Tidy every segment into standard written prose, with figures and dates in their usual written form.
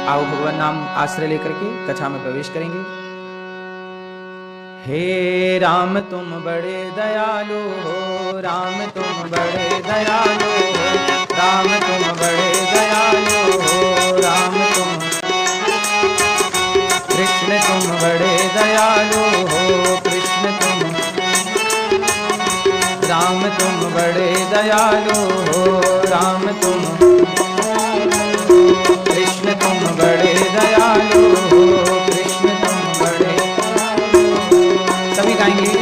आओ भगवान नाम आश्रय लेकर के कथा में प्रवेश करेंगे। हे राम तुम बड़े दयालु हो, राम तुम बड़े दयालु हो, राम तुम बड़े दयालु हो, राम तुम कृष्ण तुम बड़े दयालु हो, कृष्ण तुम राम तुम बड़े दयालु हो, राम तुम कृष्ण तुम बड़े दयालु हो, कृष्ण तुम बड़े सभी गाएंगे।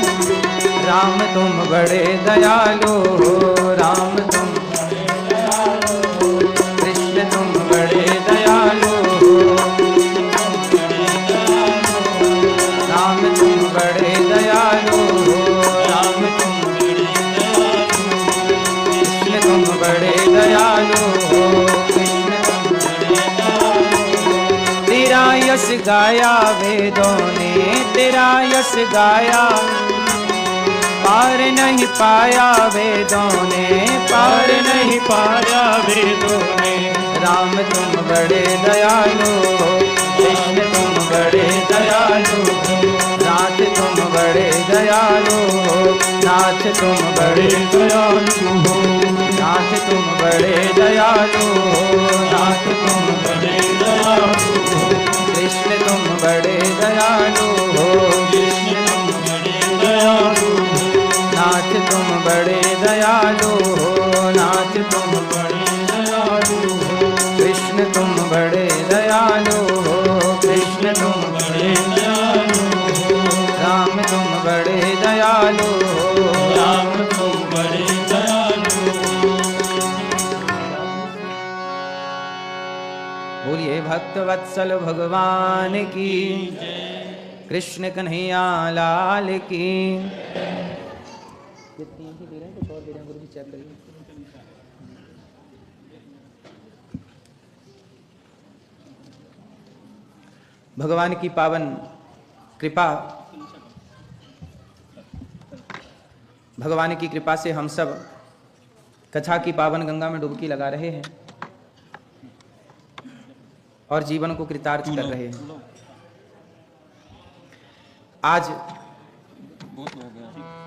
राम तुम बड़े दयालु हो, राम तुम कृष्ण तुम बड़े दयालु हो, राम तुम बड़े दयालु हो, राम तुम कृष्ण तुम बड़े दयालु हो, कृष्ण तुम तेरा यश गाया वेदों ने, तेरा यश गाया पार नहीं पाया वेदों ने, पार नहीं पाया वेदों ने। राम तुम बड़े दयालु हो, कृष्ण तुम बड़े दयालु हो, नाथ तुम बड़े दयालु हो, नाथ तुम बड़े दयालु हो, नाथ तुम बड़े दयालु हो, नाथ तुम बड़े दयालु हो, कृष्ण तुम बड़े दयालु हो, कृष्ण तुम बड़े दयालु हो, नाथ तुम बड़े दयालु हो, नाथ तुम बड़े दयालु हो, कृष्ण तुम बड़े दयालु हो, कृष्ण तुम बड़े दयालु हो, राम तुम बड़े दयालु हो, राम तुम बड़े दयालु हो। बोलिए भक्त वत्सल भगवान की, कृष्ण कन्हैया लाल की। कितनी ही दे रहे हैं, कुछ और दे रहे हैं, गुरु जी चेक करिए। भगवान की पावन कृपा, भगवान की कृपा से हम सब कथा की पावन गंगा में डुबकी लगा रहे हैं और जीवन को कृतार्थ कर रहे हैं। आज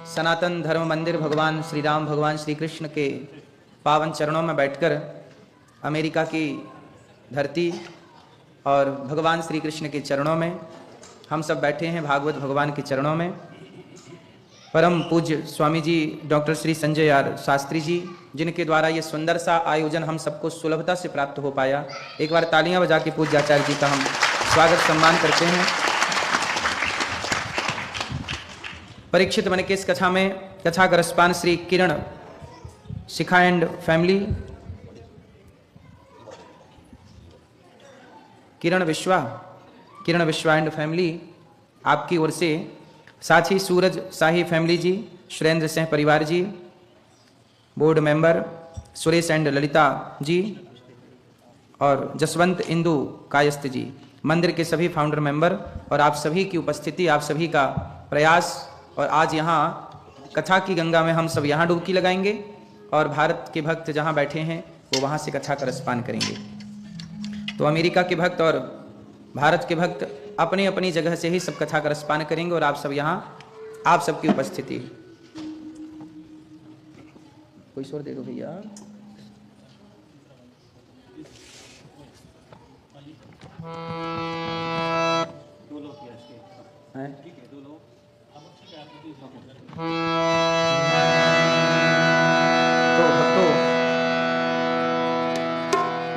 सनातन धर्म मंदिर भगवान श्री राम, भगवान श्री कृष्ण के पावन चरणों में बैठकर अमेरिका की धरती और भगवान श्री कृष्ण के चरणों में हम सब बैठे हैं, भागवत भगवान के चरणों में। परम पूज्य स्वामी जी डॉक्टर श्री संजय आर शास्त्री जी, जिनके द्वारा ये सुंदर सा आयोजन हम सबको सुलभता से प्राप्त हो पाया। एक बार तालियां बजा के पूज्य आचार्य जी का हम स्वागत सम्मान करते हैं। परीक्षित मन के इस कथा में कथा का रसपान Shri Kiran Shikha and family, Kiran Vishwa and family आपकी ओर से, साथ ही सूरज शाही फैमिली जी, सुरेंद्र सिंह परिवार ji, board member Suresh and Lalita ji और जसवंत इंदु कायस्थ जी, मंदिर के सभी फाउंडर मेंबर और आप सभी की उपस्थिति, आप सभी का प्रयास। और आज यहाँ कथा की गंगा में हम सब यहाँ डुबकी लगाएंगे और भारत के भक्त जहाँ बैठे हैं वो वहाँ से कथा का रसपान करेंगे। तो अमेरिका के भक्त और भारत के भक्त अपनी अपनी जगह से ही सब कथा का रसपान करेंगे और आप सब यहाँ, आप सबकी उपस्थिति। कोई शोर दे दो भैया। तो भक्तों,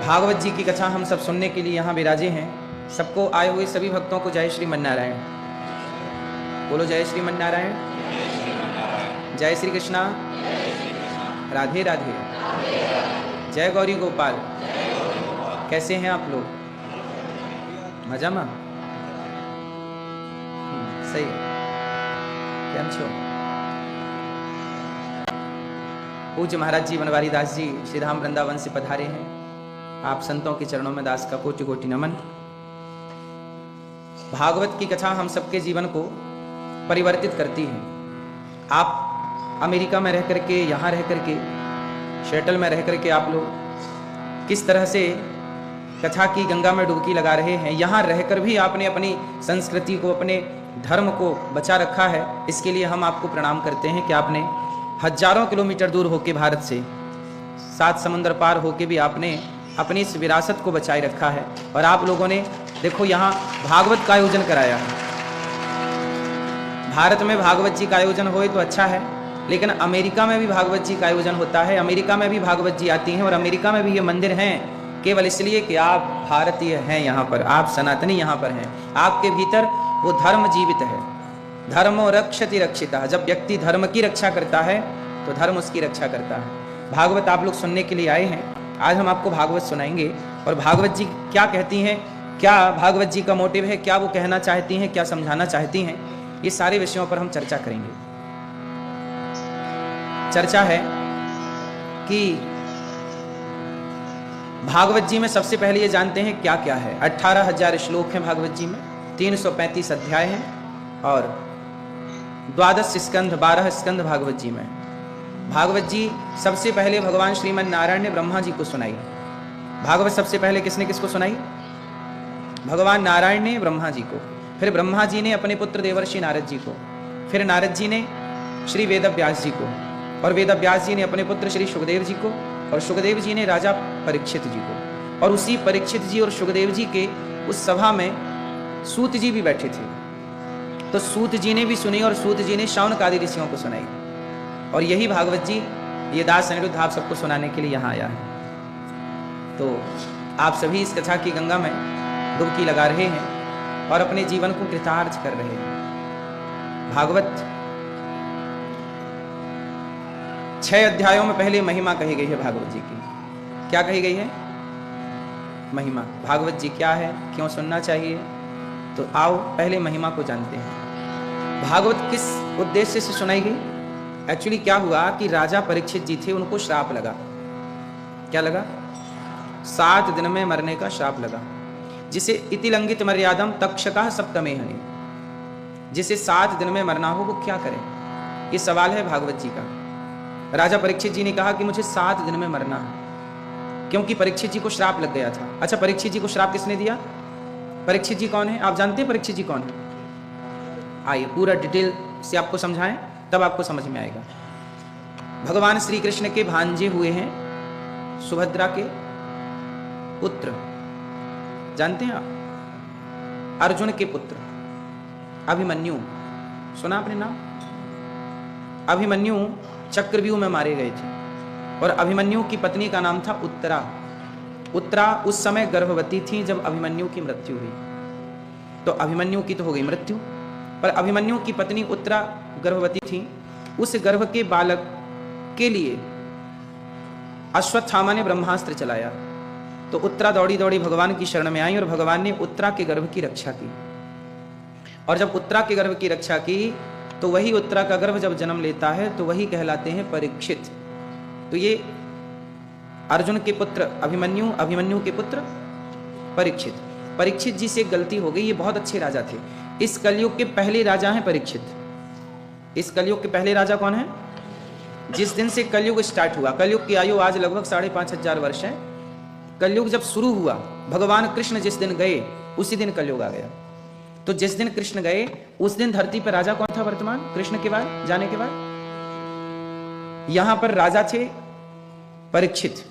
भागवत जी की कथा हम सब सुनने के लिए यहाँ विराजे हैं। सबको आए हुए सभी भक्तों को जय श्री मन्नारायण। बोलो जय श्री मन्नारायण, जय श्री कृष्णा, राधे राधे, जय गौरी गोपाल। कैसे हैं आप लोग? मजा में? सही है। केम छो? पूज्य महाराज जी बनवारी दास जी श्री राम वृंदावन से पधारे हैं। आप संतों के चरणों में दास का कोटि कोटि नमन। भागवत की कथा हम सबके जीवन को परिवर्तित करती है। आप अमेरिका में रह करके, यहाँ रह करके, शटल में रह करके आप लोग किस तरह से कथा की गंगा में डुबकी लगा रहे हैं, यहाँ रहकर भी आपने अपनी संस्कृति को, अपने धर्म को बचा रखा है। इसके लिए हम आपको प्रणाम करते हैं कि आपने हजारों किलोमीटर दूर होके, भारत से 7 समुद्र पार होके भी आपने अपनी इस विरासत को बचाए रखा है। और आप लोगों ने देखो यहाँ भागवत का आयोजन कराया है। भारत में भागवत जी का आयोजन होए तो अच्छा है, लेकिन अमेरिका में भी भागवत जी का आयोजन होता है, अमेरिका में भी भागवत जी आती हैं, और अमेरिका में भी ये मंदिर हैं केवल इसलिए कि आप भारतीय हैं, यहाँ पर आप सनातनी यहाँ पर हैं, आपके भीतर वो धर्म जीवित है। धर्मो रक्षति रक्षिता, जब व्यक्ति धर्म की रक्षा करता है तो धर्म उसकी रक्षा करता है। भागवत आप लोग सुनने के लिए आए हैं, आज हम आपको भागवत सुनाएंगे। और भागवत जी क्या कहती हैं, क्या भागवत जी का मोटिव है, क्या वो कहना चाहती हैं, क्या समझाना चाहती हैं, ये सारे विषयों पर हम चर्चा करेंगे। चर्चा है कि भागवत जी में सबसे पहले ये जानते हैं क्या क्या है। 18,000 श्लोक हैं भागवत जी में, 335 अध्याय हैं और 12 स्कंध, 12 स्कंध भागवत जी में। भागवत जी सबसे पहले भगवान श्रीमन नारायण ने ब्रह्मा जी को सुनाई। भागवत सबसे पहले किसने किसको सुनाई? भगवान नारायण ने ब्रह्मा जी को, फिर ब्रह्मा जी ने अपने पुत्र देवर्षि नारद जी को, फिर नारद जी ने श्री वेद व्यास जी को, और वेद व्यास जी ने अपने पुत्र श्री सुखदेव जी को, और सुखदेव जी ने राजा परीक्षित जी को। और उसी परीक्षित जी और सुखदेव जी के उस सभा में सूत जी भी बैठे थे, तो सूत जी ने भी सुनी और सूत जी ने शौनक आदि ऋषियों को सुनाई। और यही भागवत जी, ये दास अनिरुद्ध आप सबको सुनाने के लिए यहाँ आया है। तो आप सभी इस कथा की गंगा में डुबकी लगा रहे हैं और अपने जीवन को कृतार्थ कर रहे हैं। भागवत 6 अध्यायों में पहले महिमा कही गई है भागवत जी की। क्या कही गई है? महिमा। भागवत जी क्या है, क्यों सुनना चाहिए, तो आओ पहले महिमा को जानते हैं। भागवत किस उद्देश्य से सुनाई गई? एक्चुअली क्या हुआ कि राजा परीक्षित जी थे, उनको श्राप लगा। क्या लगा? 7 दिन में मरने का श्राप लगा, जिसे इति लंघित मर्यादम तक्षका सप्तमे हनि, जिसे 7 दिन में मरना हो वो क्या करे? ये सवाल है भागवत जी का। राजा परीक्षित जी ने कहा कि मुझे 7 दिन में मरना है, क्योंकि परीक्षित जी को श्राप लग गया था। अच्छा, परीक्षित जी को श्राप किसने दिया? परीक्षित जी कौन है? आप जानते हैं परीक्षित जी कौन है? आइए पूरा डिटेल से आपको समझाएं, तब आपको समझ में आएगा। भगवान श्री कृष्ण के भांजे हुए हैं सुभद्रा के पुत्र, जानते हैं आप? अर्जुन के पुत्र अभिमन्यु, सुना आपने नाम? अभिमन्यु चक्रव्यूह में मारे गए थे, और अभिमन्यु की पत्नी का नाम था उत्तरा। उत्तरा उस समय गर्भवती थी जब अभिमन्यु की मृत्यु हुई। तो अभिमन्यु की तो हो गई मृत्यु, पर अभिमन्यु की पत्नी उत्तरा गर्भवती थी। उस गर्भ के बालक के लिए अश्वत्थामा ने ब्रह्मास्त्र चलाया। तो उत्तरा दौड़ी दौड़ी भगवान की शरण में आई और भगवान ने उत्तरा के गर्भ की रक्षा की। और जब उत्तरा के गर्भ की रक्षा की तो वही उत्तरा का गर्भ जब जन्म लेता है तो वही कहलाते हैं परीक्षित। तो ये अर्जुन के पुत्र अभिमन्यु, अभिमन्यु के पुत्र परीक्षित। परीक्षित जी से गलती हो गई, ये बहुत अच्छे राजा थे। इस कलयुग के पहले राजा हैं परीक्षित। इस कलयुग के पहले राजा कौन है? जिस दिन से कलयुग स्टार्ट हुआ, कलयुग की आयु आज लगभग 5,500 वर्ष है। कलयुग जब शुरू हुआ, भगवान कृष्ण जिस दिन गए उसी दिन कलयुग आ गया। तो जिस दिन कृष्ण गए उस दिन धरती पर राजा कौन था? वर्तमान कृष्ण के बाद, जाने के बाद यहां पर राजा थे परीक्षित।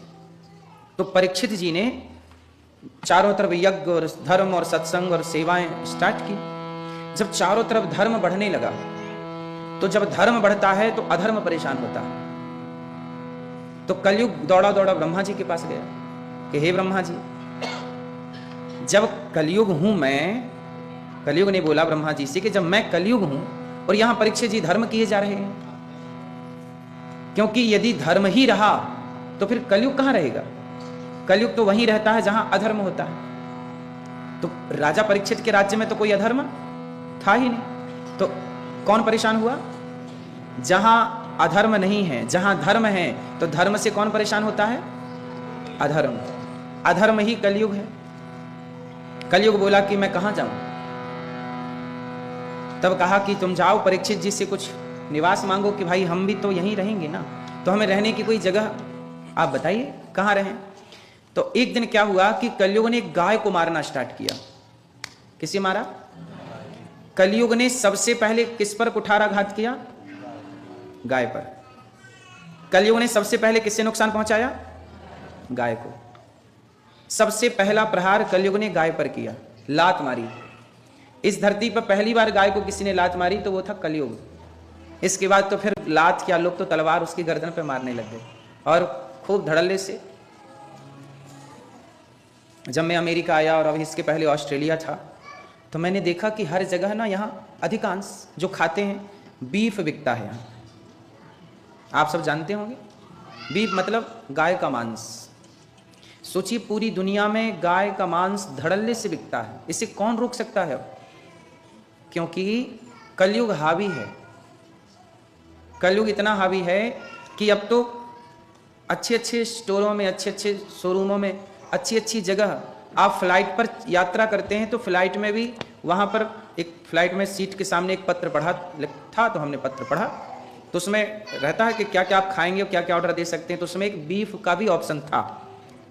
तो परीक्षित जी ने चारों तरफ यज्ञ और धर्म और सत्संग और सेवाएं स्टार्ट की। जब चारों तरफ धर्म बढ़ने लगा, तो जब धर्म बढ़ता है तो अधर्म परेशान होता है। तो कलयुग दौड़ा दौड़ा ब्रह्मा जी के पास गया कि हे ब्रह्मा जी, जब कलयुग हूं मैं, कलयुग ने बोला ब्रह्मा जी से कि जब मैं कलयुग हूं और यहां परीक्षित जी धर्म किए जा रहे हैं, क्योंकि यदि धर्म ही रहा तो फिर कलयुग कहां रहेगा? कलयुग तो वहीं रहता है जहां अधर्म होता है। तो राजा परीक्षित के राज्य में तो कोई अधर्म था ही नहीं। तो कौन परेशान हुआ? जहां अधर्म नहीं है, जहां धर्म है, तो धर्म से कौन परेशान होता है? अधर्म। अधर्म ही कलयुग है। कलयुग बोला कि मैं कहां जाऊं? तब कहा कि तुम जाओ परीक्षित जी से कुछ निवास मांगो कि भाई हम भी तो यहीं रहेंगे ना, तो हमें रहने की कोई जगह आप बताइए कहां रहें। तो एक दिन क्या हुआ कि कलयुग ने गाय को मारना स्टार्ट किया। किसे मारा? कलयुग ने सबसे पहले किस पर कुठाराघात किया? गाय पर। कलयुग ने सबसे पहले किससे नुकसान पहुंचाया? गाय को। सबसे पहला प्रहार कलयुग ने गाय पर किया, लात मारी। इस धरती पर पहली बार गाय को किसी ने लात मारी तो वो था कलयुग। इसके बाद तो फिर लात क्या, लोग तो तलवार उसकी गर्दन पे मारने लग गए और खूब धड़ल्ले से। जब मैं अमेरिका आया और अभी इसके पहले ऑस्ट्रेलिया था तो मैंने देखा कि हर जगह ना यहाँ अधिकांश जो खाते हैं बीफ बिकता है। यहाँ आप सब जानते होंगे बीफ मतलब गाय का मांस। सोचिए पूरी दुनिया में गाय का मांस धड़ल्ले से बिकता है। इसे कौन रोक सकता है? क्योंकि कलयुग हावी है। कलयुग इतना हावी है कि अब तो अच्छे अच्छे स्टोरों में, अच्छे अच्छे शोरूमों में, अच्छी अच्छी जगह आप फ्लाइट पर यात्रा करते हैं तो फ्लाइट में भी वहाँ पर एक फ्लाइट में सीट के सामने एक पत्र पढ़ा था, तो हमने पत्र पढ़ा तो उसमें रहता है कि क्या क्या आप खाएंगे और क्या क्या ऑर्डर दे सकते हैं। तो उसमें एक बीफ का भी ऑप्शन था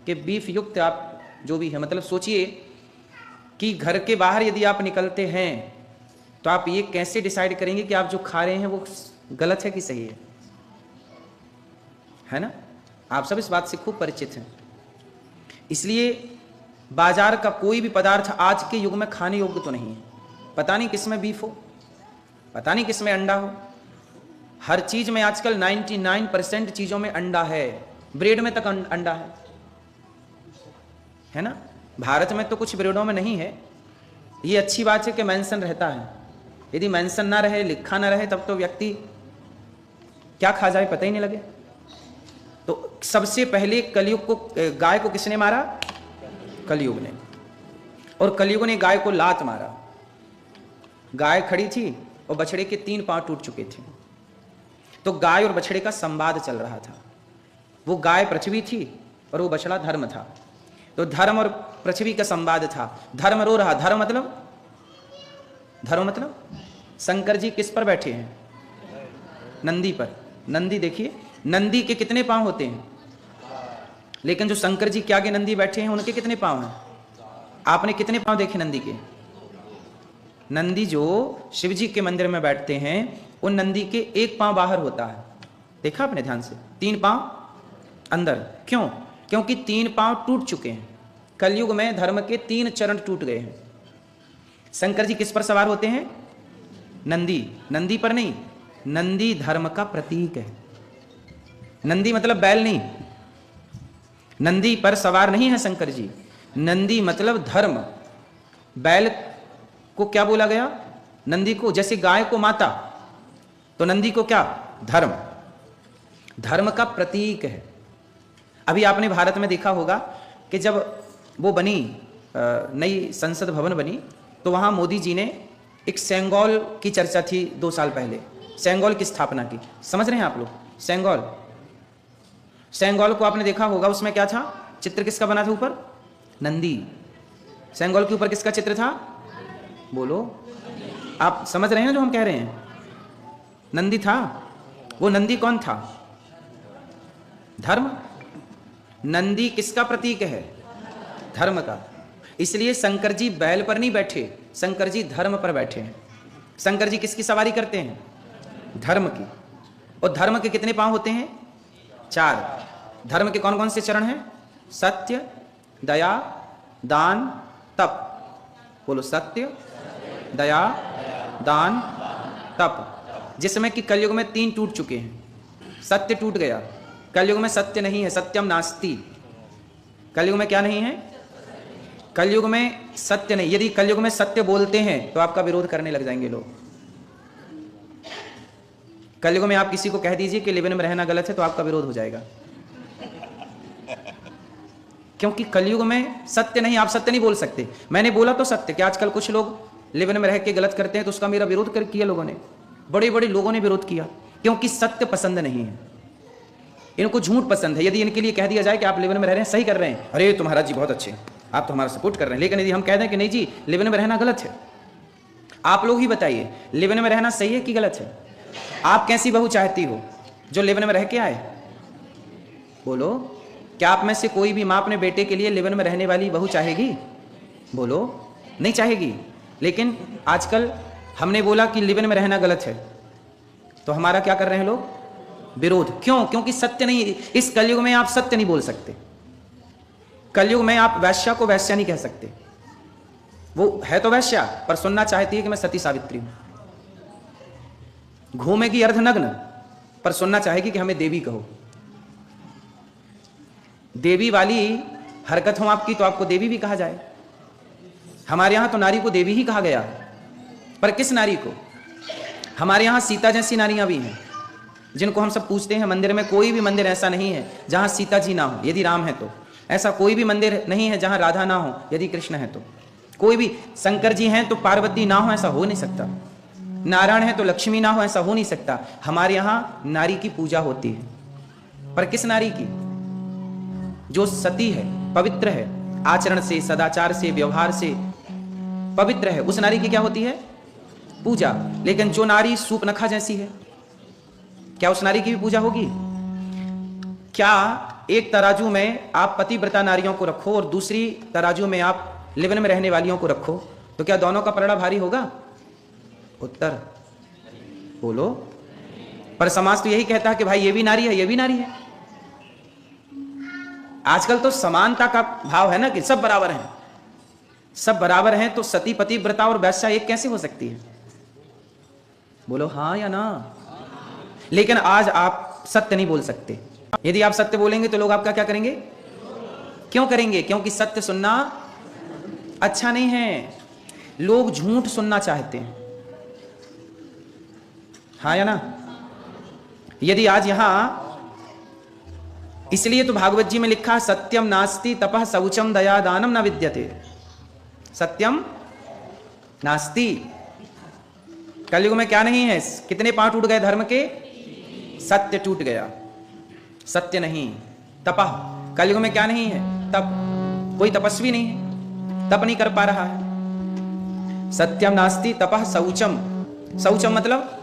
कि बीफ युक्त आप जो भी है, मतलब सोचिए कि घर के बाहर यदि आप निकलते हैं तो आप ये कैसे डिसाइड करेंगे कि आप जो खा रहे हैं वो गलत है कि सही है ना? आप सब इस बात से खूब परिचित हैं। इसलिए बाजार का कोई भी पदार्थ आज के युग में खाने योग्य तो नहीं है। पता नहीं किसमें बीफ हो, पता नहीं किसमें अंडा हो। हर चीज में आजकल 99% चीजों में अंडा है। ब्रेड में तक अंडा है ना? भारत में तो कुछ ब्रेडों में नहीं है। ये अच्छी बात है कि मेंशन रहता है। यदि मेंशन ना रहे, लिखा ना रहे, तब तो व्यक्ति क्या खा जाए पता ही नहीं लगे। तो सबसे पहले कलयुग को, गाय को किसने मारा? कलयुग ने। और कलयुग ने गाय को लात मारा। गाय खड़ी थी और बछड़े के 3 पांव टूट चुके थे। तो गाय और बछड़े का संवाद चल रहा था। वो गाय पृथ्वी थी और वो बछड़ा धर्म था। तो धर्म और पृथ्वी का संवाद था। धर्म रो रहा। धर्म मतलब शंकर जी किस पर बैठे हैं? नंदी पर। नंदी देखिए, नंदी के कितने पांव होते हैं? लेकिन जो शंकर जी के आगे नंदी बैठे हैं उनके कितने पांव हैं? आपने कितने पांव देखे नंदी के? नंदी जो शिव जी के मंदिर में बैठते हैं उन नंदी के 1 पांव बाहर होता है। देखा आपने ध्यान से? 3 पांव अंदर। क्यों? क्योंकि 3 पांव टूट चुके हैं। कलयुग में धर्म के 3 चरण टूट गए हैं। शंकर जी किस पर सवार होते हैं? नंदी। नंदी पर नहीं, नंदी धर्म का प्रतीक है। नंदी मतलब बैल नहीं, नंदी पर सवार नहीं है शंकर जी। नंदी मतलब धर्म। बैल को क्या बोला गया? नंदी को। जैसे गाय को माता, तो नंदी को क्या? धर्म। धर्म का प्रतीक है। अभी आपने भारत में देखा होगा कि जब वो बनी, नई संसद भवन बनी, तो वहां मोदी जी ने एक सेंगोल की चर्चा थी 2 साल पहले, सेंगोल की स्थापना की। समझ रहे हैं आप लोग? सेंगोल, सेंगोल को आपने देखा होगा। उसमें क्या था? चित्र किसका बना था ऊपर? नंदी। सेंगोल के ऊपर किसका चित्र था? बोलो, आप समझ रहे हैं जो हम कह रहे हैं? नंदी था। वो नंदी कौन था? धर्म। नंदी किसका प्रतीक है? धर्म का। इसलिए शंकर जी बैल पर नहीं बैठे, शंकर जी धर्म पर बैठे हैं। शंकर जी किसकी सवारी करते हैं? धर्म की। और धर्म के कितने पांव होते हैं? 4। धर्म के कौन कौन से चरण हैं? सत्य, दया, दान, तप। बोलो, सत्य, दया, दान, तप। जिसमें कि कलयुग में 3 टूट चुके हैं। सत्य टूट गया। कलयुग में सत्य नहीं है, सत्यम नास्ति। कलयुग में क्या नहीं है? कलयुग में सत्य नहीं। यदि कलयुग में सत्य बोलते हैं तो आपका विरोध करने लग जाएंगे लोग। कलयुग में आप किसी को कह दीजिए कि लिव इन में रहना गलत है तो आपका विरोध हो जाएगा। क्योंकि कलयुग में सत्य नहीं, आप सत्य नहीं बोल सकते। मैंने बोला तो सत्य कि आजकल कुछ लोग लिव इन में रह के गलत करते हैं तो उसका मेरा विरोध कर किया लोगों ने। बड़े बड़े लोगों ने विरोध किया क्योंकि सत्य पसंद नहीं है, इनको झूठ पसंद है। यदि इनके लिए कह दिया जाए कि आप लिव इन में रह रहे हैं, सही कर रहे हैं, अरे तो महाराज जी बहुत अच्छे, आप तो हमारा सपोर्ट कर रहे हैं। लेकिन यदि हम कह दें कि नहीं जी लिव इन में रहना गलत है, आप लोग ही बताइए लिव इन में रहना सही है कि गलत है? आप कैसी बहू चाहती हो जो लिव इन में रह के आए? बोलो, क्या आप में से कोई भी माँ अपने बेटे के लिए लिव इन में रहने वाली बहू चाहेगी? बोलो, नहीं चाहेगी। लेकिन आजकल हमने बोला कि लिव इन में रहना गलत है, तो हमारा क्या कर रहे हैं लोग? विरोध। क्यों? क्योंकि सत्य नहीं, इस कलयुग में आप सत्य नहीं बोल सकते। कलयुग में आप वैश्या को वैश्या नहीं कह सकते। वो है तो वैश्या, पर सुनना चाहती है कि मैं सती सावित्री हूं। घूमेगी अर्धनग्न, पर सुनना चाहेगी कि हमें देवी कहो। देवी वाली हरकत हो आपकी तो आपको देवी भी कहा जाए। हमारे यहां तो नारी को देवी ही कहा गया, पर किस नारी को? हमारे यहां सीता जैसी नारियां भी हैं जिनको हम सब पूछते हैं। मंदिर में कोई भी मंदिर ऐसा नहीं है जहां सीता जी ना हो, यदि राम है तो। ऐसा कोई भी मंदिर नहीं है जहां राधा ना हो, यदि कृष्ण है तो। कोई भी, शंकर जी हैं तो पार्वती ना हो, ऐसा हो नहीं सकता। नारायण है तो लक्ष्मी ना हो, ऐसा हो नहीं सकता। हमारे यहां नारी की पूजा होती है, पर किस नारी की? जो सती है, पवित्र है, आचरण से, सदाचार से, व्यवहार से पवित्र है, उस नारी की क्या होती है? पूजा। लेकिन जो नारी सूपनखा जैसी है, क्या उस नारी की भी पूजा होगी? क्या एक तराजू में आप पतिव्रता नारियों को रखो और दूसरी तराजू में आप लिव इन में रहने वालियों को रखो, तो क्या दोनों का पलड़ा भारी होगा? उत्तर बोलो। पर समाज तो यही कहता है कि भाई ये भी नारी है, ये भी नारी है। आजकल तो समानता का भाव है ना, कि सब बराबर हैं। सब बराबर हैं तो सती, पतिव्रता और वैश्या एक कैसे हो सकती है? बोलो हाँ या ना। लेकिन आज आप सत्य नहीं बोल सकते। यदि आप सत्य बोलेंगे तो लोग आपका क्या करेंगे? क्यों करेंगे? क्योंकि सत्य सुनना अच्छा नहीं है। लोग झूठ सुनना चाहते हैं, हाँ या ना। यदि आज यहां, इसलिए तो भागवत जी में लिखा सत्यम नास्ति तपः शौचम दया दानम न विद्यते। सत्यम नास्ति। कलयुग में क्या नहीं है? कितने पांव टूट गए धर्म के? सत्य टूट गया, सत्य नहीं। तपः, कलयुग में क्या नहीं है? तप। कोई तपस्वी नहीं है, तप नहीं कर पा रहा है। सत्यम नास्ति तपः शौचम। शौचम मतलब,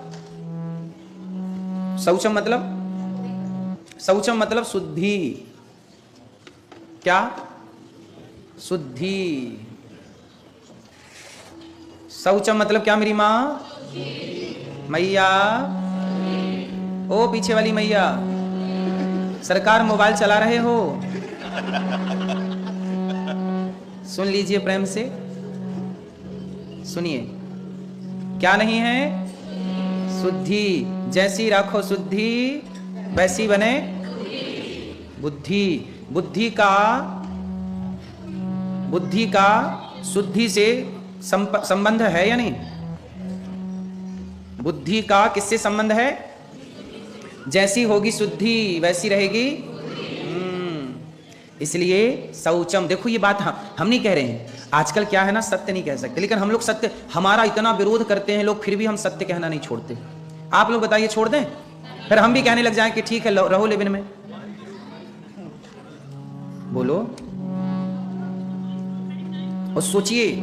शौचम मतलब, शौचम मतलब शुद्धि। क्या? शुद्धि। शौचम मतलब क्या मेरी मां? मैया, ओ पीछे वाली मैया, सरकार मोबाइल चला रहे हो, सुन लीजिए प्रेम से, सुनिए। क्या नहीं है? शुद्धि। जैसी राखो शुद्धि वैसी बने बुद्धि। बुद्धि का शुद्धि से संबंध है या नहीं? बुद्धि का किससे संबंध है? जैसी होगी शुद्धि वैसी रहेगी। इसलिए शौचम। देखो ये बात हम नहीं कह रहे हैं। आजकल क्या है ना, सत्य नहीं कह सकते, लेकिन हम लोग सत्य, हमारा इतना विरोध करते हैं लोग, फिर भी हम सत्य कहना नहीं छोड़ते। आप लोग बताइए, छोड़ दें? फिर हम भी कहने लग जाएं कि ठीक है रहो लिव इन में। बोलो। और सोचिए,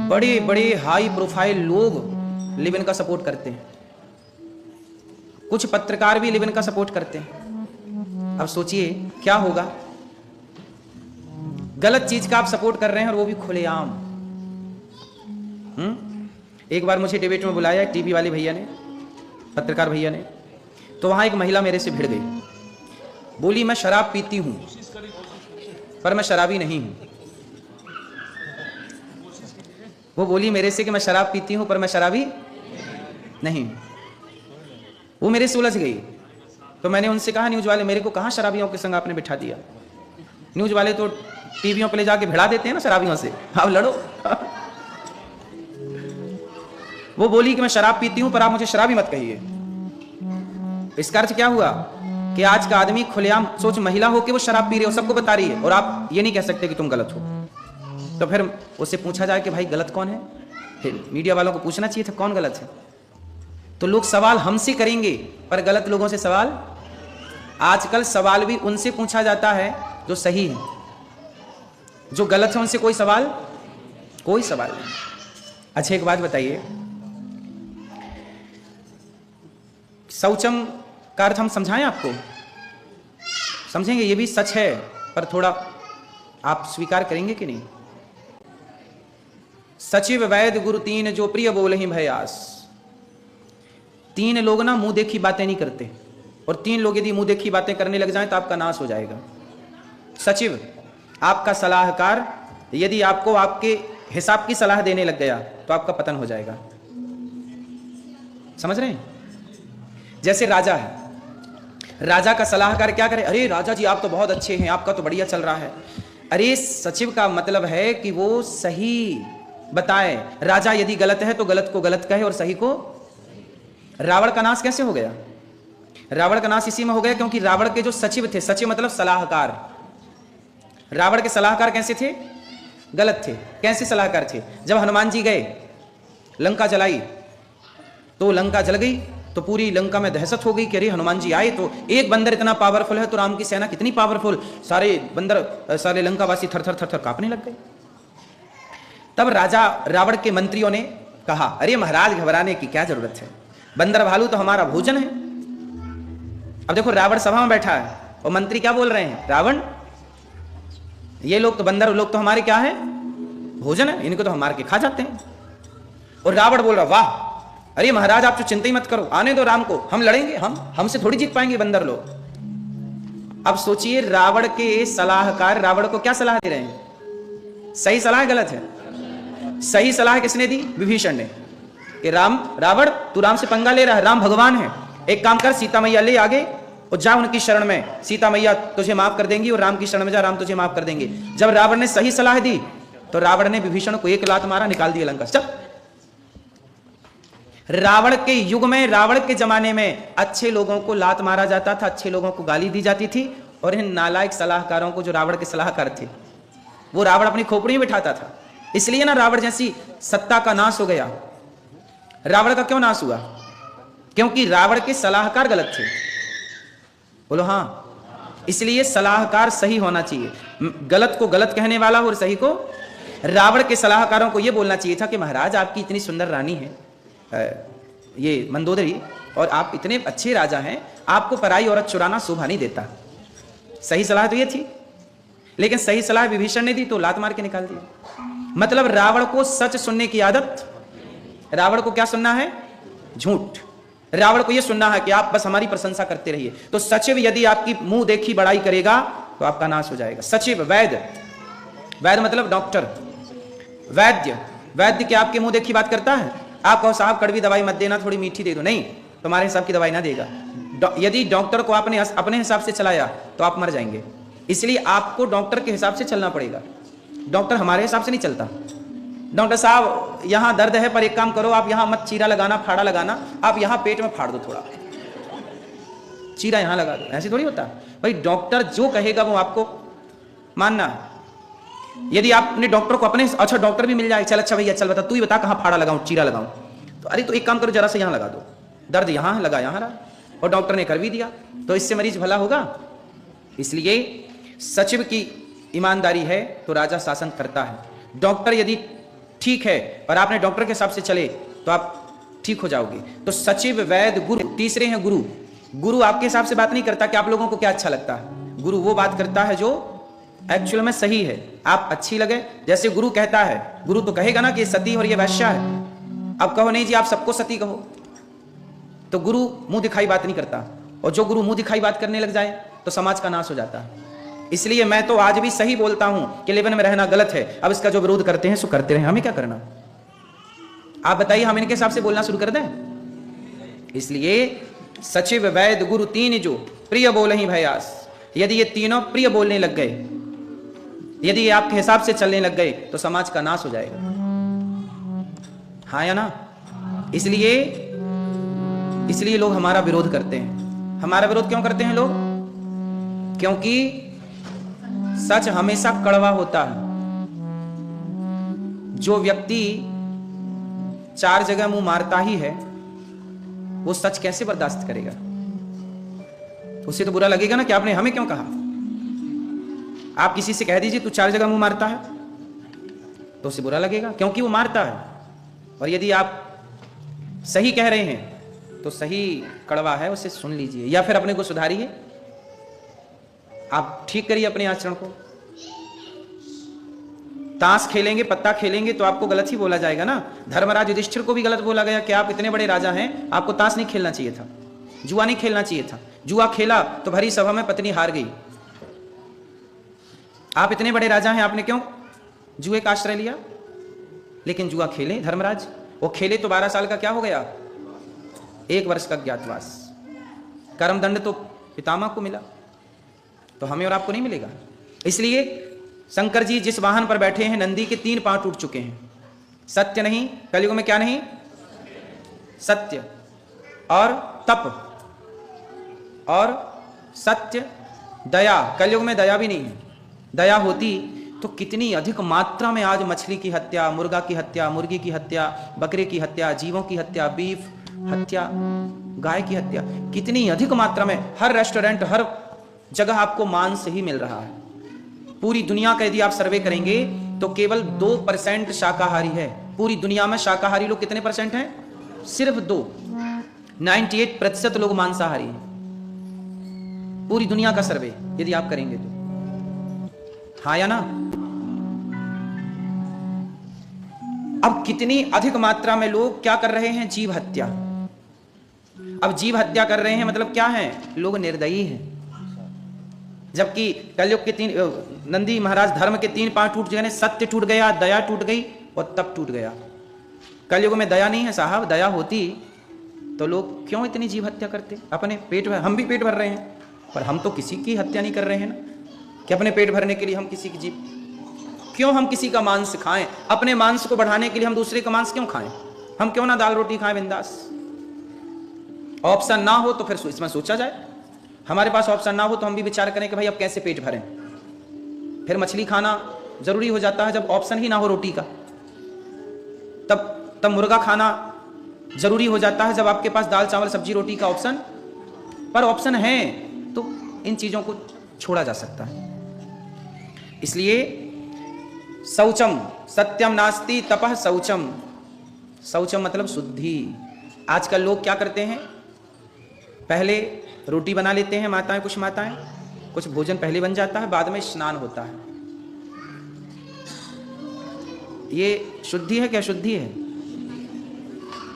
बड़े बड़े हाई प्रोफाइल लोग लिव इन का सपोर्ट करते हैं, कुछ पत्रकार भी लिव इन का सपोर्ट करते हैं। अब सोचिए क्या होगा। गलत चीज का आप सपोर्ट कर रहे हैं और वो भी खुलेआम। एक बार मुझे डिबेट में बुलाया टीवी वाले भैया ने, पत्रकार भैया ने, तो वहां एक महिला मेरे से भिड़ गई। बोली मैं शराब पीती हूं पर मैं शराबी नहीं हूं। वो बोली मेरे से कि मैं शराब पीती हूं पर मैं शराबी नहीं। वो मेरे से उलझ गई। तो मैंने उनसे कहा, न्यूज वाले, मेरे को कहां शराबियों के संग आपने बिठा दिया? न्यूज वाले तो टीवियों पे ले जाके भिड़ा देते हैं ना शराबियों से, आप लड़ो। वो बोली कि मैं शराब पीती हूं पर आप मुझे शराबी मत कहिए। इसका अर्थ क्या हुआ कि आज का आदमी खुलेआम, सोच महिला हो कि वो शराब पी रही हो, सबको बता रही है, और आप ये नहीं कह सकते कि तुम गलत हो। तो फिर उससे पूछा जाए कि भाई गलत कौन है? फिर मीडिया वालों को पूछना चाहिए था कौन गलत है। तो लोग सवाल हमसे करेंगे पर गलत लोगों से सवाल। आजकल सवाल भी उनसे पूछा जाता है जो सही है, जो गलत है उनसे कोई सवाल नहीं। अच्छा एक बात बताइए, शौचम का अर्थ हम समझाएं आपको? समझेंगे ये भी सच है, पर थोड़ा आप स्वीकार करेंगे कि नहीं? सचिव वैद्य गुरु तीन जो प्रिय बोलहि भयास। तीन लोग ना मुंह देखी बातें नहीं करते, और तीन लोग यदि मुंह देखी बातें करने लग जाएं तो आपका नाश हो जाएगा। सचिव आपका सलाहकार यदि आपको आपके हिसाब की सलाह देने लग गया तो आपका पतन हो जाएगा। समझ रहे हैं? जैसे राजा है, राजा का सलाहकार क्या करे? अरे राजा जी आप तो बहुत अच्छे हैं, आपका तो बढ़िया चल रहा है। अरे सचिव का मतलब है कि वो सही बताए। राजा यदि गलत है तो गलत को गलत कहे और सही को। रावण का नाश कैसे हो गया? रावण का नाश इसी में हो गया क्योंकि रावण के जो सचिव थे, सचिव मतलब सलाहकार, रावण के सलाहकार कैसे थे? गलत थे। कैसे सलाहकार थे? जब हनुमान जी गए लंका जलाई तो लंका जल गई, तो पूरी लंका में दहशत हो गई कि अरे हनुमान जी आए तो एक बंदर इतना पावरफुल है तो राम की सेना कितनी पावरफुल, सारे बंदर सारे लंकावासी थर थर थर थर कांपने लग गए। तब राजा रावण के मंत्रियों ने कहा अरे महाराज घबराने की क्या जरूरत है, बंदर भालू तो हमारा भोजन है। अब देखो रावण सभा में बैठा है और मंत्री क्या बोल रहे हैं? रावण ये लोग तो बंदर लोग तो हमारे क्या है? भोजन है, इनको तो हम मार के खा जाते हैं। और रावण बोल रहा वाह, अरे महाराज आप तो चिंता ही मत करो, आने दो राम को, हम लड़ेंगे, हमसे थोड़ी जीत पाएंगे बंदर लोग। अब सोचिए रावण के सलाहकार रावण को क्या सलाह दे रहे हैं? सही सलाह है गलत है? सही सलाह किसने दी? विभीषण ने, कि रावण तू राम से पंगा ले रहा है, राम भगवान है, एक काम कर सीता मैया ले आगे और जा उनकी शरण में, सीता मैया तुझे माफ कर देंगी और राम की शरण में जा, राम तुझे माफ कर देंगे। जब रावण ने सही सलाह दी तो रावण ने विभीषण को एक लात मारा, निकाल दिया लंका से। चल, रावण के युग में, रावण के जमाने में अच्छे लोगों को लात मारा जाता था, अच्छे लोगों को गाली दी जाती थी, और इन नालायक सलाहकारों को जो रावण के सलाहकार थे वो रावण अपनी खोपड़ी में बिठाता था। इसलिए ना रावण जैसी सत्ता का नाश हो गया। रावण का क्यों नाश हुआ? क्योंकि रावण के सलाहकार गलत थे। बोलो हाँ। इसलिए सलाहकार सही होना चाहिए, गलत को गलत कहने वाला और सही को। रावण के सलाहकारों को यह बोलना चाहिए था कि महाराज आपकी इतनी सुंदर रानी है ये मंदोदरी, और आप इतने अच्छे राजा हैं, आपको पराई औरत चुराना शोभा नहीं देता। सही सलाह तो ये थी, लेकिन सही सलाह विभीषण ने दी तो लात मार के निकाल दिया। मतलब रावण को सच सुनने की आदत, रावण को क्या सुनना है? झूठ। रावण को यह सुनना है कि आप बस हमारी प्रशंसा करते रहिए। तो सचिव यदि आपकी मुंह देखी बड़ाई करेगा तो आपका नाश हो जाएगा। सचिव वैद्य, वैद्य मतलब डॉक्टर, वैद्य, वैद्य क्या आपके मुंह देखी बात करता है? आप कहो साहब कड़वी दवाई मत देना, थोड़ी मीठी दे दो, नहीं, तुम्हारे हिसाब की दवाई ना देगा। यदि डॉक्टर को आपने अपने हिसाब से चलाया तो आप मर जाएंगे। इसलिए आपको डॉक्टर के हिसाब से चलना पड़ेगा। डॉक्टर हमारे हिसाब से नहीं चलता। डॉक्टर साहब यहां दर्द है पर एक काम करो, आप यहां मत चीरा लगाना, फाड़ा लगाना, आप यहां पेट में फाड़ दो, थोड़ा चीरा यहां लगा दो। ऐसे थोड़ी होता भाई, डॉक्टर जो कहेगा वो आपको मानना। यदि आपने डॉक्टर को अपने, अच्छा डॉक्टर भी मिल जाए, चल अच्छा भैया चल बता, तू ही बता कहां फाड़ा लगाऊं, चीरा लगाऊं, तो अरे तो एक काम करो जरा से यहां लगा दो, दर्द यहां लगा, यहां रहा, और डॉक्टर ने कर भी दिया, तो इससे मरीज भला होगा। इसलिए सचिव की ईमानदारी है तो राजा शासन करता है। डॉक्टर यदि ठीक है पर आपने डॉक्टर के हिसाब से चले तो आप ठीक हो जाओगे। तो सचिव वैद्य गुरु, तीसरे हैं गुरु। गुरु आपके हिसाब से बात नहीं करता कि आप लोगों को क्या अच्छा लगता है। गुरु वो बात करता है जो एक्चुअल में सही है, आप अच्छी लगे। जैसे गुरु कहता है, गुरु तो कहेगा ना कि ये सती और ये वैश्या है, अब कहो नहीं जी आप सबको सती कहो, तो गुरु मुंह दिखाई बात नहीं करता। और जो गुरु मुंह दिखाई बात करने लग जाए तो समाज का नाश हो जाता है। इसलिए मैं तो आज भी सही बोलता हूं कि लेबन में रहना गलत है। अब इसका जो विरोध करते हैं सो करते रहे, हमें क्या करना। आप बताइए हम इनके हिसाब से बोलना शुरू कर दें? इसलिए सचिव वैद्य गुरु तीन जो प्रिय बोलहि भयास, यदि ये तीनों प्रिय बोलने लग गए, यदि ये आपके हिसाब से चलने लग गए तो समाज का नाश हो जाएगा। हाँ या ना? इसलिए लोग हमारा विरोध करते हैं। हमारा विरोध क्यों करते हैं लोग? क्योंकि सच हमेशा कड़वा होता है। जो व्यक्ति चार जगह मुंह मारता ही है वो सच कैसे बर्दाश्त करेगा? उसे तो बुरा लगेगा ना कि आपने हमें क्यों कहा। आप किसी से कह दीजिए तू चार जगह मुंह मारता है तो उसे बुरा लगेगा, क्योंकि वो मारता है। और यदि आप सही कह रहे हैं तो सही कड़वा है, उसे सुन लीजिए या फिर अपने को सुधारिए। आप ठीक करिए अपने आचरण को। ताश खेलेंगे, पत्ता खेलेंगे तो आपको गलत ही बोला जाएगा ना। धर्मराज युधिष्ठिर को भी गलत बोला गया कि आप इतने बड़े राजा हैं, आपको ताश नहीं खेलना चाहिए था, जुआ नहीं खेलना चाहिए था। जुआ खेला तो भरी सभा में पत्नी हार गई। आप इतने बड़े राजा हैं, आपने क्यों जुए का आश्रय लिया? लेकिन जुआ खेले धर्मराज, वो खेले तो 12 साल का क्या हो गया? 1 वर्ष का ज्ञातवास। कर्मदंड तो पितामह को मिला, तो हमें और आपको नहीं मिलेगा। इसलिए शंकर जी जिस वाहन पर बैठे हैं, नंदी के 3 पांव टूट चुके हैं। सत्य नहीं, कलयुग में क्या नहीं? सत्य और तप और सत्य, दया। कलयुग में दया भी नहीं है। दया होती तो कितनी अधिक मात्रा में आज मछली की हत्या, मुर्गा की हत्या, मुर्गी की हत्या, बकरे की हत्या, जीवों की हत्या, बीफ हत्या, गाय की हत्या, कितनी अधिक मात्रा में। हर रेस्टोरेंट, हर जगह आपको मांस ही मिल रहा है। पूरी दुनिया का यदि आप सर्वे करेंगे तो केवल 2% शाकाहारी है। पूरी दुनिया में शाकाहारी लोग कितने परसेंट हैं? सिर्फ 2। 98% लोग मांसाहारी हैं। पूरी दुनिया का सर्वे यदि आप करेंगे तो, हाँ या ना? अब कितनी अधिक मात्रा में लोग क्या कर रहे हैं? जीव हत्या। अब जीव हत्या कर रहे हैं मतलब क्या है? लोग निर्दयी हैं। जबकि कलयुग के 3 नंदी महाराज धर्म के 3 पांव टूट गए, सत्य टूट गया, दया टूट गई और तप टूट गया। कलयुग में दया नहीं है साहब। दया होती तो लोग क्यों इतनी जीव हत्या करते? अपने पेट भर, हम भी पेट भर रहे हैं, पर हम तो किसी की हत्या नहीं कर रहे हैं ना, कि अपने पेट भरने के लिए हम किसी की जीव, क्यों हम किसी का मांस खाएं? अपने मांस को बढ़ाने के लिए हम दूसरे का मांस क्यों खाएं? हम क्यों ना दाल रोटी खाएं बिंदास? ऑप्शन ना हो तो फिर इसमें सोचा जाए। हमारे पास ऑप्शन ना हो तो हम भी विचार करें कि भाई अब कैसे पेट भरें। फिर मछली खाना जरूरी हो जाता है जब ऑप्शन ही ना हो रोटी का। तब मुर्गा खाना जरूरी हो जाता है जब आपके पास दाल चावल सब्जी रोटी का ऑप्शन, पर ऑप्शन है तो इन चीजों को छोड़ा जा सकता है। इसलिए शौचम सत्यम नास्ति तपः शौचम। शौचम मतलब शुद्धि। आजकल लोग क्या करते हैं? पहले रोटी बना लेते हैं माताएं, कुछ भोजन पहले बन जाता है, बाद में स्नान होता है। ये शुद्धि है क्या? शुद्धि है।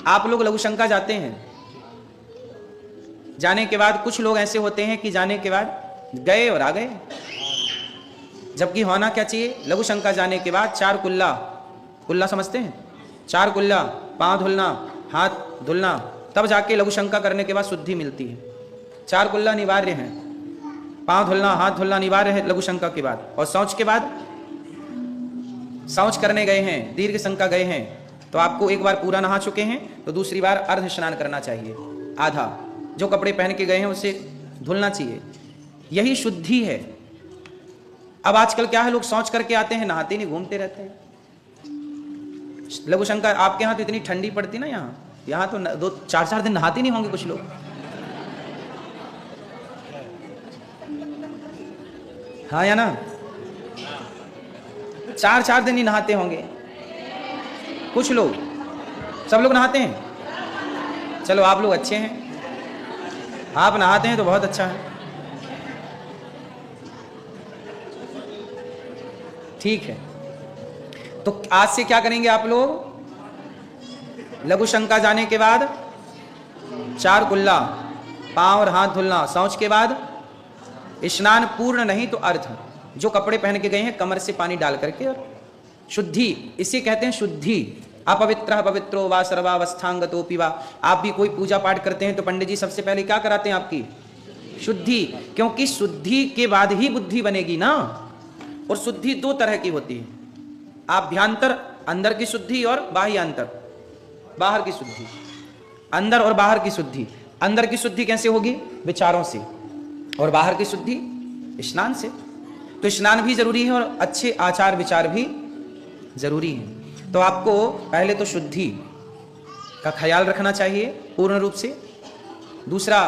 आप लोग लघुशंका जाते हैं, जाने के बाद कुछ लोग ऐसे होते हैं कि जाने के बाद गए और आ गए, जबकि होना क्या चाहिए? लघुशंका जाने के बाद 4 कुल्ला, कुल्ला समझते हैं? 4 कुल्ला, पांव धुलना, हाथ धुलना, तब जाके लघुशंका करने के बाद शुद्धि मिलती है। 4 कुल्ला अनिवार्य है, पांव धुलना, हाथ धुलना अनिवार्य है लघुशंका के बाद। और शौच के बाद, शौच करने गए हैं, दीर्घ शंका गए हैं, तो आपको एक बार पूरा नहा चुके हैं तो दूसरी बार अर्ध स्नान करना चाहिए। आधा जो कपड़े पहन के गए हैं उसे धुलना चाहिए। यही शुद्धि है। अब आजकल क्या है, लोग शौच करके आते हैं, नहाते नहीं, घूमते रहते हैं। लघुशंका आपके यहाँ तो इतनी ठंडी पड़ती ना, यहाँ तो 2-4 दिन नहाते नहीं होंगे कुछ लोग। हाँ या ना? 4 दिन ही नहाते होंगे कुछ लोग। सब लोग नहाते हैं? चलो आप लोग अच्छे हैं, आप नहाते हैं तो बहुत अच्छा है। ठीक है, तो आज से क्या करेंगे आप लोग? लघुशंका जाने के बाद 4 कुल्ला, पांव और हाथ धुलना, शौच के बाद स्नान, पूर्ण नहीं तो अर्ध। जो कपड़े पहन के गए हैं कमर से पानी डाल करके, और शुद्धि, इसे कहते हैं शुद्धि। अपवित्र पवित्रो वा सर्वावस्थांगतोपि वा। आप भी कोई पूजा पाठ करते हैं तो पंडित जी सबसे पहले क्या कराते हैं? आपकी शुद्धि, क्योंकि शुद्धि के बाद ही बुद्धि बनेगी ना। और शुद्धि 2 तरह की होती है, आभ्यंतर अंदर की शुद्धि और बाह्यांतर बाहर की शुद्धि। अंदर और बाहर की शुद्धि। अंदर की शुद्धि कैसे होगी? विचारों से, और बाहर की शुद्धि स्नान से। तो स्नान भी जरूरी है और अच्छे आचार विचार भी जरूरी है। तो आपको पहले तो शुद्धि का ख्याल रखना चाहिए पूर्ण रूप से। दूसरा,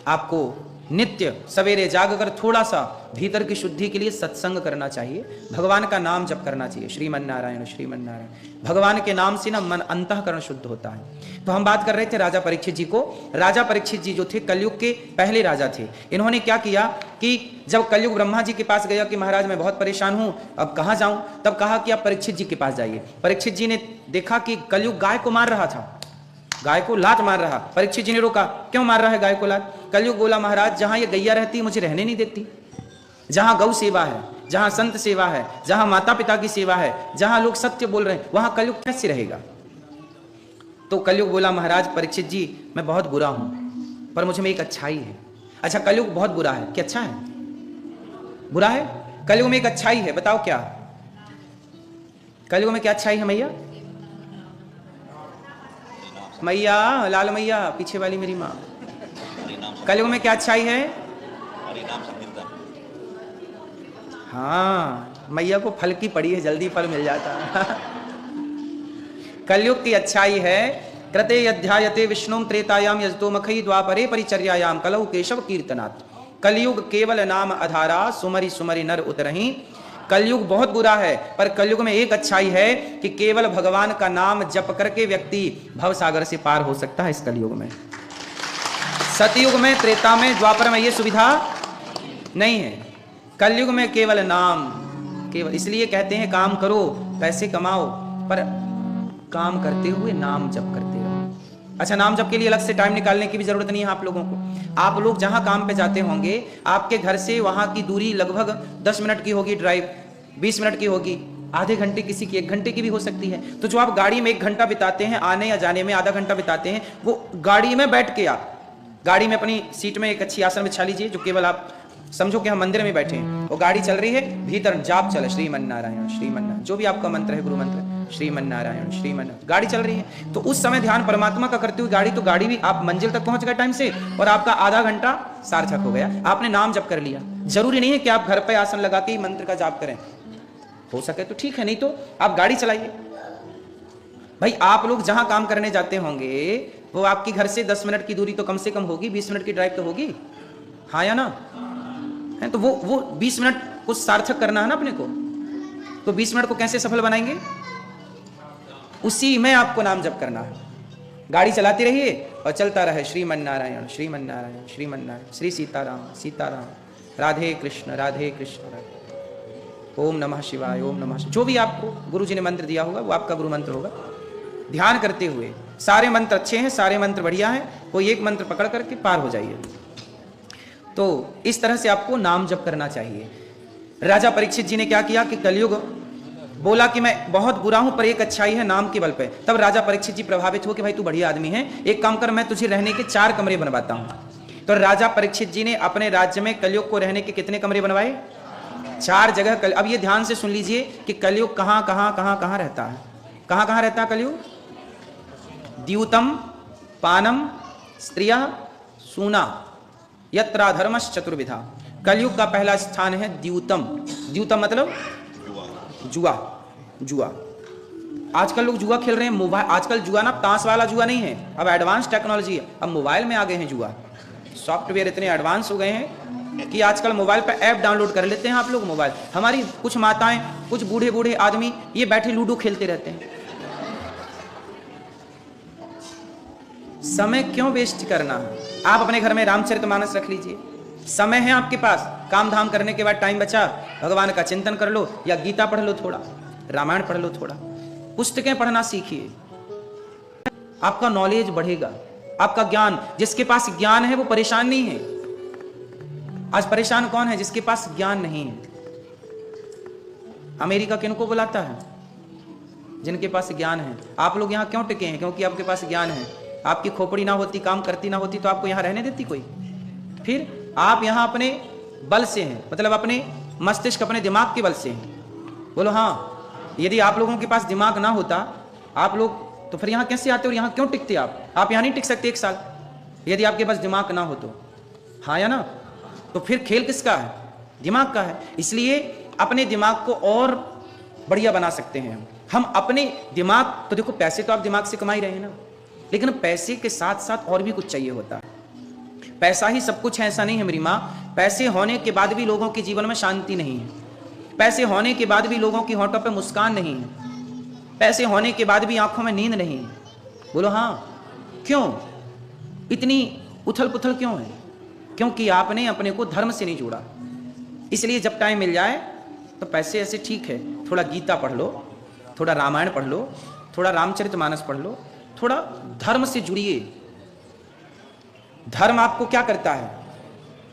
आपको नित्य सवेरे जागकर थोड़ा सा भीतर की शुद्धि के लिए सत्संग करना चाहिए, भगवान का नाम जप करना चाहिए। श्रीमन नारायण श्रीमन नारायण। भगवान के नाम से ना मन अंतःकरण शुद्ध होता है। तो हम बात कर रहे थे राजा परीक्षित जी को। राजा परीक्षित जी जो थे कलयुग के पहले राजा थे। इन्होंने क्या किया कि जब कलयुग ब्रह्मा जी के पास गया कि महाराज मैं बहुत परेशान हूं, अब कहां जाऊं, तब कहा कि आप परीक्षित जी के पास जाइए। परीक्षित जी ने देखा कि कलयुग गाय को मार रहा था, गाय को लात मार रहा। परीक्षित जी ने रोका, क्यों मार रहा है गाय को लात? कलयुग बोला महाराज जहां ये गैया रहती है मुझे रहने नहीं देती, जहां गौ सेवा है, जहां संत सेवा है, जहां माता पिता की सेवा है, जहां लोग सत्य बोल रहे हैं, वहां कलयुग कैसे रहेगा? तो कलयुग बोला महाराज परीक्षित जी मैं बहुत बुरा हूं, पर मुझ में एक अच्छाई है। अच्छा कलयुग बहुत बुरा है कि अच्छा है? बुरा है। कलयुग में एक अच्छाई है, बताओ क्या? कलयुग में क्या अच्छाई है मैया? मैया लाल मैया पीछे वाली मेरी माँ, कलयुग में क्या अच्छाई है? हाँ मैया को फल की पड़ी है, जल्दी फल मिल जाता है। कलयुग की अच्छाई है कृते अध्यायते विष्णुम त्रेतायाम यजतो मखई द्वापरे परिचर्यायाम कलौ केशव कीर्तनात्। कलयुग केवल नाम आधारा सुमरि सुमरि नर उतरही। कलयुग बहुत बुरा है, पर कलयुग में एक अच्छाई है कि केवल भगवान का नाम जप करके व्यक्ति भव सागर से पार हो सकता है। इस कलयुग में, सतयुग में, त्रेता में, द्वापर में ये सुविधा नहीं है। कलयुग में केवल नाम, केवल इसलिए कहते हैं काम करो पैसे कमाओ, पर काम करते हुए नाम जप करते रहो। अच्छा नाम जप के लिए अलग से टाइम निकालने की भी जरूरत नहीं है आप लोगों को। आप लोग जहां काम पे जाते होंगे, आपके घर से वहां की दूरी लगभग 10 मिनट की होगी, ड्राइव 20 मिनट की होगी, आधे घंटे किसी की 1 घंटे की भी हो सकती है। तो जो आप गाड़ी में 1 घंटा बिताते हैं, आने या जाने में आधा घंटा बिताते हैं, वो गाड़ी में बैठ के आप गाड़ी में अपनी सीट में एक अच्छी आसन बिछा लीजिए, जो केवल आप समझो कि हम मंदिर में बैठे हैं, वो गाड़ी चल रही है, भीतर जाप चले श्रीमन नारायण श्रीमन नारायण, जो भी आपका मंत्र है गुरु मंत्र श्रीमन नारायण श्रीमन, गाड़ी चल रही है। तो उस समय ध्यान परमात्मा का करते हुए गाड़ी, तो गाड़ी भी आप मंजिल तक पहुंच गए टाइम से, और आपका आधा घंटा सार्थक हो गया, आपने नाम जप कर लिया। जरूरी नहीं है कि आप घर पे आसन लगा के ही मंत्र का जाप करें, हो सके तो ठीक है, नहीं तो आप गाड़ी चलाइए। भाई आप लोग जहां काम करने जाते होंगे, वो आपकी घर से 10 मिनट की दूरी तो कम से कम होगी, 20 मिनट की ड्राइव तो होगी, हाँ या ना? है तो वो 20 मिनट को सार्थक करना है ना अपने को। तो 20 मिनट को कैसे सफल बनाएंगे? उसी में आपको नाम जप करना है। गाड़ी चलाते रहिए और चलता रहे श्रीमन नारायण श्रीमन नारायण श्रीमन नारायण, श्री सीताराम सीताराम, राधे कृष्ण राधे कृष्ण, ओम नमः शिवाय ओम नमः शिवाय। जो भी आपको गुरु जी ने मंत्र दिया होगा वो आपका गुरु मंत्र होगा। ध्यान करते हुए, सारे मंत्र अच्छे हैं, सारे मंत्र बढ़िया हैं, कोई एक मंत्र पकड़ करके पार हो जाइए। तो इस तरह से आपको नाम जप करना चाहिए। राजा परीक्षित जी ने क्या किया कि कलयुग बोला कि मैं बहुत बुरा हूं, पर एक अच्छाई है नाम के बल पे। तब राजा परीक्षित जी प्रभावित हो कि भाई तू बढ़िया आदमी है, एक काम कर, मैं तुझे रहने के 4 कमरे बनवाता हूं। तो राजा परीक्षित जी ने अपने राज्य में कलयुग को रहने के कितने कमरे बनवाए? 4 जगह। अब ये ध्यान से सुन लीजिए कि कलयुग कहां कहां कहां कहां रहता है। कहां कहां रहता है कलयुग? द्यूतम पानम स्त्रिया सूना यत्रा धर्मश्च चतुर्विधा। कलयुग का पहला स्थान है द्यूतम। द्यूतम मतलब जुआ। जुआ, आजकल लोग जुआ खेल रहे हैं मोबाइल। आजकल जुआ ना ताश वाला जुआ नहीं है, अब एडवांस टेक्नोलॉजी है, अब मोबाइल में आ गए हैं जुआ। सॉफ्टवेयर इतने एडवांस हो गए हैं कि आजकल मोबाइल पे ऐप डाउनलोड कर लेते हैं आप लोग। मोबाइल, हमारी कुछ माताएं, कुछ बूढ़े बूढ़े आदमी ये बैठे लूडो खेलते रहते हैं। समय क्यों वेस्ट करना है? आप अपने घर में रामचरितमानस रख लीजिए, समय है आपके पास। काम धाम करने के बाद टाइम बचा, भगवान का चिंतन कर लो, या गीता पढ़ लो, थोड़ा रामायण पढ़ लो, थोड़ा पुस्तकें पढ़ना सीखिए, आपका नॉलेज बढ़ेगा, आपका ज्ञान। जिसके पास ज्ञान है वो परेशान नहीं है। आज परेशान कौन है? जिसके पास ज्ञान नहीं है। अमेरिका किनको बुलाता है? जिनके पास ज्ञान है। आप लोग यहाँ क्यों टिके हैं? क्योंकि आपके पास ज्ञान है। आपकी खोपड़ी ना होती, काम करती ना होती, तो आपको यहाँ रहने देती कोई? फिर आप यहाँ अपने बल से हैं, मतलब अपने मस्तिष्क, अपने दिमाग के बल से हैं। बोलो हाँ। यदि आप लोगों के पास दिमाग ना होता, आप लोग तो फिर यहाँ कैसे आते और यहाँ क्यों टिकते? आप यहाँ नहीं टिक सकते 1 साल, यदि आपके पास दिमाग ना हो तो, हाँ या ना? तो फिर खेल किसका है? दिमाग का है। इसलिए अपने दिमाग को और बढ़िया बना सकते हैं हम अपने दिमाग। तो देखो, पैसे तो आप दिमाग से कमा ही रहे हैं ना, लेकिन पैसे के साथ साथ और भी कुछ चाहिए होता है। पैसा ही सब कुछ है ऐसा नहीं है मेरी माँ। पैसे होने के बाद भी लोगों के जीवन में शांति नहीं है, पैसे होने के बाद भी लोगों की होठों पे मुस्कान नहीं है, पैसे होने के बाद भी आंखों में नींद नहीं है। बोलो हाँ, क्यों इतनी उथल पुथल क्यों है? क्योंकि आपने अपने को धर्म से नहीं जोड़ा। इसलिए जब टाइम मिल जाए तो पैसे ऐसे ठीक है, थोड़ा गीता पढ़ लो, थोड़ा रामायण पढ़ लो, थोड़ा रामचरितमानस पढ़ लो, थोड़ा धर्म से जुड़िए। धर्म आपको क्या करता है?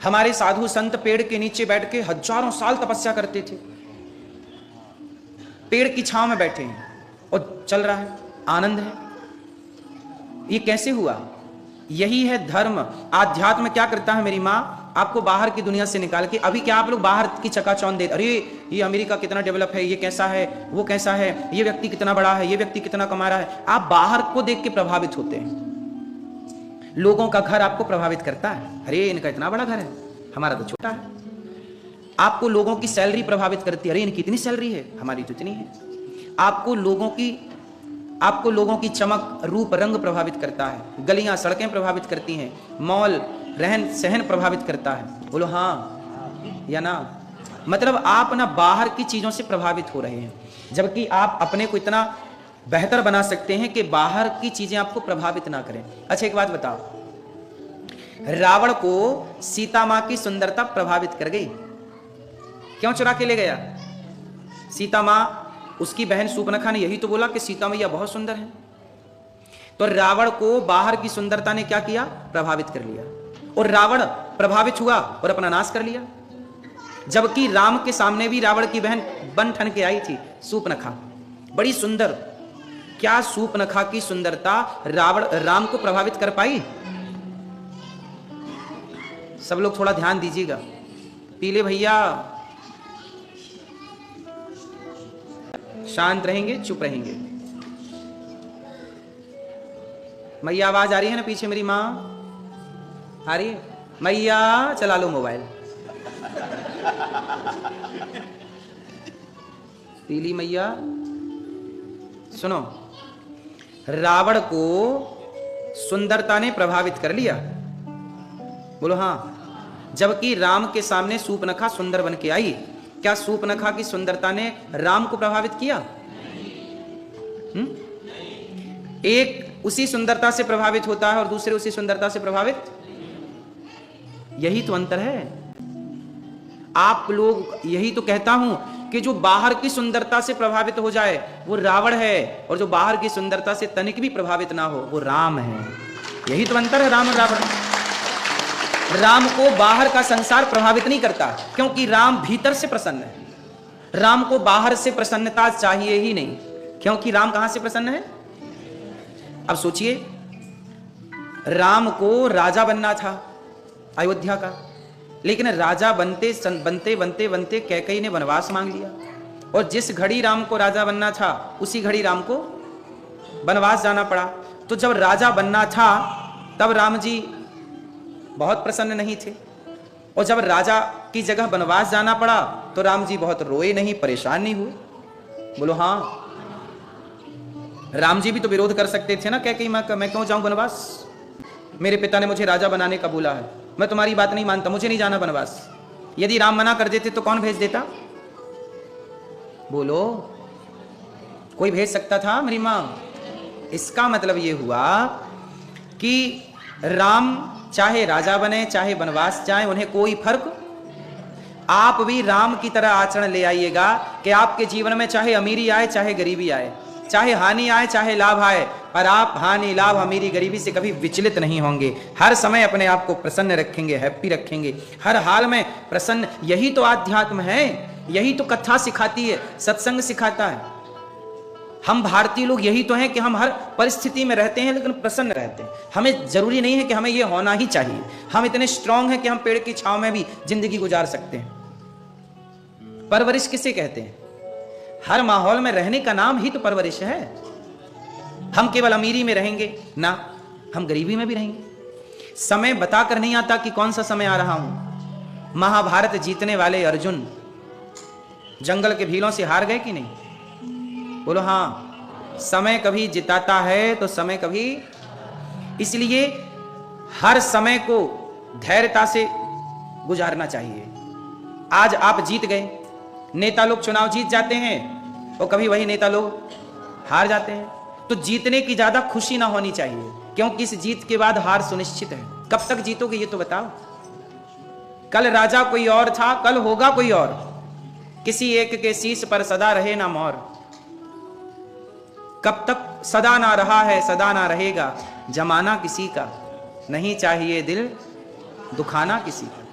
हमारे साधु संत पेड़ के नीचे बैठ के हजारों साल तपस्या करते थे, पेड़ की छांव में बैठे हैं और चल रहा है, आनंद है। ये कैसे हुआ? यही है धर्म। आध्यात्म क्या करता है मेरी माँ? आपको बाहर की दुनिया से निकाल के, अभी क्या आप लोग बाहर की चकाचौंध दे, अरे ये अमेरिका कितना डेवलप है, ये कैसा है, वो कैसा है, ये व्यक्ति कितना बड़ा है, ये व्यक्ति कितना कमा रहा है। आप बाहर को देख के प्रभावित होते हैं। लोगों का घर आपको प्रभावित करता है, अरे इनका इतना बड़ा घर है, हमारा तो छोटा है। आपको लोगों की सैलरी प्रभावित करती है, अरे इनकी इतनी सैलरी है, हमारी तो इतनी है। आपको लोगों की चमक, रूप, रंग प्रभावित करता है, गलियां सड़कें प्रभावित करती हैं, मॉल, रहन सहन प्रभावित करता है। बोलो हाँ या ना? मतलब आप ना बाहर की चीजों से प्रभावित हो रहे हैं, जबकि आप अपने को इतना बेहतर बना सकते हैं कि बाहर की चीजें आपको प्रभावित ना करें। अच्छा एक बात बताओ, रावण को सीता मां की सुंदरता प्रभावित कर गई, क्यों चुरा के ले गया? सीता मां, उसकी बहन सूर्पनखा ने यही तो बोला कि सीता मैया बहुत सुंदर है। तो रावण को बाहर की सुंदरता ने क्या किया? प्रभावित कर लिया, और रावण प्रभावित हुआ और अपना नाश कर लिया। जबकि राम के सामने भी रावण की बहन बन ठन के आई थी, सूर्पनखा, बड़ी सुंदर। क्या सूर्पनखा की सुंदरता राम को प्रभावित कर पाई? सब लोग थोड़ा ध्यान दीजिएगा। पीले भैया शांत रहेंगे, चुप रहेंगे। मैया आवाज आ रही है ना पीछे? मेरी मां आ रही है? मैया चला लो मोबाइल। पीली मैया सुनो, रावण को सुंदरता ने प्रभावित कर लिया, बोलो हाँ। जबकि राम के सामने सूर्पनखा सुंदर बन के आई। क्या सूर्पनखा की सुंदरता ने राम को प्रभावित किया? एक उसी सुंदरता से प्रभावित होता है और दूसरे उसी सुंदरता से प्रभावित, यही तो अंतर है। आप लोग, यही तो कहता हूं कि जो बाहर की सुंदरता से प्रभावित हो जाए वो रावण है, और जो बाहर की सुंदरता से तनिक भी प्रभावित ना हो वो राम है। यही तो अंतर है राम और रावण। राम को बाहर का संसार प्रभावित नहीं करता, क्योंकि राम भीतर से प्रसन्न है। राम को बाहर से प्रसन्नता चाहिए ही नहीं, क्योंकि राम कहां से प्रसन्न है? अब सोचिए, राम को राजा बनना था अयोध्या का, लेकिन राजा बनते बनते बनते बनते कैकेयी ने वनवास मांग लिया, और जिस घड़ी राम को राजा बनना था उसी घड़ी राम को वनवास जाना पड़ा। तो जब राजा बनना था तब राम जी बहुत प्रसन्न नहीं थे, और जब राजा की जगह वनवास जाना पड़ा तो राम जी बहुत रोए नहीं, परेशान नहीं हुए? बोलो हाँ। राम जी भी तो विरोध कर सकते थे ना, कैकेयी मां का, मैं क्यों जाऊं वनवास? मेरे पिता ने मुझे राजा बनाने का बोला है, मैं तुम्हारी बात नहीं मानता, मुझे नहीं जाना वनवास। यदि राम मना कर देते तो कौन भेज देता? बोलो, कोई भेज सकता था मेरी मां? इसका मतलब यह हुआ कि राम चाहे राजा बने चाहे वनवास जाए, उन्हें कोई फर्क। आप भी राम की तरह आचरण ले आइएगा कि आपके जीवन में चाहे अमीरी आए चाहे गरीबी आए, चाहे हानि आए चाहे लाभ आए, पर आप हानि, लाभ, अमीरी, गरीबी से कभी विचलित नहीं होंगे। हर समय अपने आप को प्रसन्न रखेंगे, हैप्पी रखेंगे, हर हाल में प्रसन्न। यही तो आध्यात्म है, यही तो कथा सिखाती है, सत्संग सिखाता है। हम भारतीय लोग यही तो हैं कि हम हर परिस्थिति में रहते हैं लेकिन प्रसन्न रहते हैं। हमें जरूरी नहीं है कि हमें यह होना ही चाहिए। हम इतने स्ट्रांग हैं कि हम पेड़ की छांव में भी जिंदगी गुजार सकते हैं। परवरिश किसे कहते हैं? हर माहौल में रहने का नाम ही तो परवरिश है। हम केवल अमीरी में रहेंगे ना, हम गरीबी में भी रहेंगे। समय बताकर नहीं आता कि कौन सा समय आ रहा हूं। महाभारत जीतने वाले अर्जुन जंगल के भीलों से हार गए कि नहीं? बोलो हाँ। समय कभी जिताता है तो समय कभी, इसलिए हर समय को धैर्यता से गुजारना चाहिए। आज आप जीत गए, नेता लोग चुनाव जीत जाते हैं और कभी वही नेता लोग हार जाते हैं, तो जीतने की ज्यादा खुशी ना होनी चाहिए, क्योंकि इस जीत के बाद हार सुनिश्चित है। कब तक जीतोगे ये तो बताओ। कल राजा कोई और था, कल होगा कोई और। किसी एक के शीश पर सदा रहे ना मोर। कब तक सदा ना रहा है, सदा ना रहेगा, जमाना किसी का, नहीं चाहिए दिल दुखाना किसी का।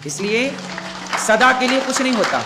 इसलिए सदा के लिए कुछ नहीं होता।